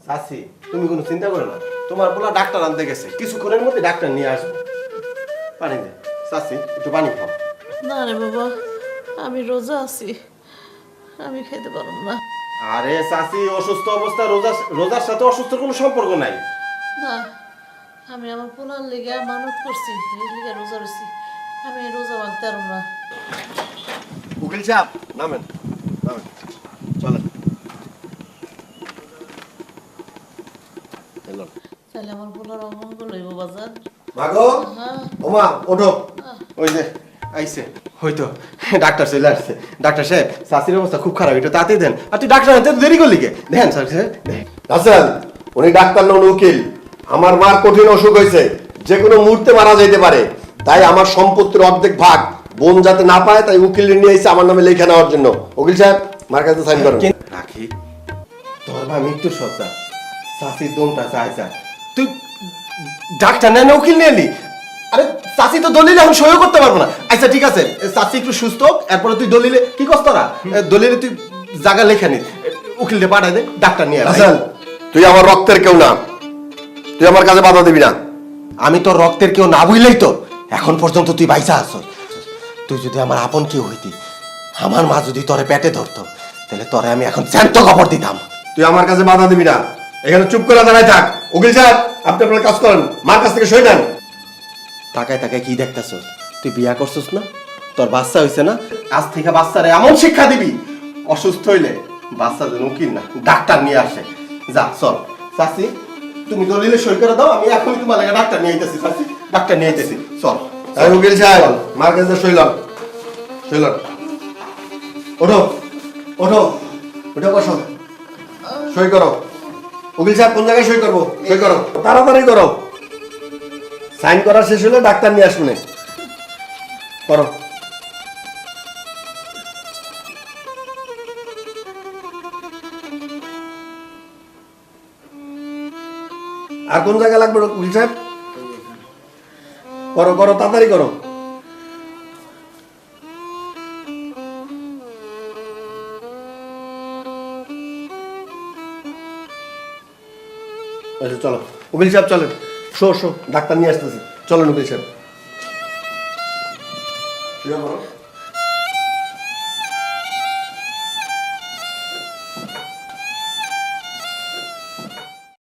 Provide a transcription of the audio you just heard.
চাচি তুমি কোনো চিন্তা করো না, তোমার পোলা ডাক্তার আনতে গেছে, কিছুক্ষণের মধ্যে ডাক্তার নিয়ে আসবে। পানি দে চাচি, একটু পানি খাও। না রে বাবা, আমি রোজা আছি, আমি খেতে পারব না। আরে চাচি, অসুস্থ অবস্থা রোজার সাথে অসুস্থ কোনো সম্পর্ক নাই। না, আমি আমার পোলার লেগে মানত করছি, এই লেগে রোজা রয়েছি, আমি এই রোজা ভাঙতে পারব না। উকিল সাহেব নামেন, নামেন, চলেন। তাহলে আমার পোলার অমঙ্গল হইব বাজার। মাগো, হ্যাঁ ওমা ওঠো, ওই যে আইছে হয়তো ডাক্তার চলে আসছে। ডাক্তার সাহেব, চাচির অবস্থা খুব খারাপ, একটু তাড়াতাড়ি দেন। আর তুই ডাক্তার আনতে দেরি করলি কে? দেন স্যার। হাসান, উনি ডাক্তার নন, উকিল। আমার মার কঠিন অসুখ হয়েছে, যে কোনো মুহূর্তে মারা যেতে পারে। তাই আমার সম্পত্তির অর্ধেক ভাগ বোন যাতে না পায়, তাই উকিল নিয়ে এসে আমার নামে লেখা নেওয়ার জন্য। উকিল সাহেব, মার কাছে সাইন করুন। রাখি, তোর ভাই মৃত্যুর সজ্জা, চাচির দমটা চাই যা। তুই ডাক্তার নেন, উকিল নিয়ে এলি? আরে চাচি তো দলিলে এখন সইও করতে পারবো না। আচ্ছা ঠিক আছে, চাচি একটু সুস্থ, এরপরে তুই দলিলে কি করছ তোরা? দলিলে তুই জায়গা লেখা নি, উকিলকে পাঠাই দে, ডাক্তার নিয়ে আয়। হাসান, তুই আমার রক্তের কেউ না, তুই আমার কাছে বাধা দিবি না। আমি তোর রক্তের কেউ না বুঝলেই তো এখন পর্যন্ত তুই বাইসা আছ। তুই যদি আমার আপন কেউ হইতি, আমার মা যদি তোরে পেটে ধরতো, তাহলে তোরে আমি এখন জ্যান্ত খবর দিতাম। তুই আমার কাছে বাধা দিবি না, এখানে চুপ করে দাঁড়ায় থাক। উকিল সাহেব, আপনি আপনার কাজ করেন, মার কাছ থেকে সই নেন। তাকায় তাকায় কি দেখতেছ? তুই বিয়া করছিস না? তোর বাচ্চা হইছে না? আজ থেকে বাচ্চারে এমন শিক্ষা দিবি, অসুস্থ হইলে বাচ্চা যেন উকিল না ডাক্তার নিয়ে আসে। যা চল চাচি, তুমি দলিলে সই করে দাও, আমি এখনই তোমার লাগে ডাক্তার নিয়ে আইতেছি। চাচি, ডাক্তার নিয়ে আইতেছি, চল। এই উকিল সাহেব, মার কাছে সই লন, সই লন। ওঠো, ওঠো, ওঠো, বসো, সই করো। উকিল সাহেব, কোন জায়গায় সই করবো? সই করো, তাড়াতাড়ি করো। সাইন করা শেষ হলে ডাক্তার নিয়ে আসুন, করো। আর কোন জায়গায় লাগবে উকিল সাহেব? করো করো, তাড়াতাড়ি করো। আচ্ছা চলো উকিল সাহেব, চলেন। শো ডাক্তার নিয়ে আসতেছি, চলেন উকিল সাহেব। শুয়ে পড়ো।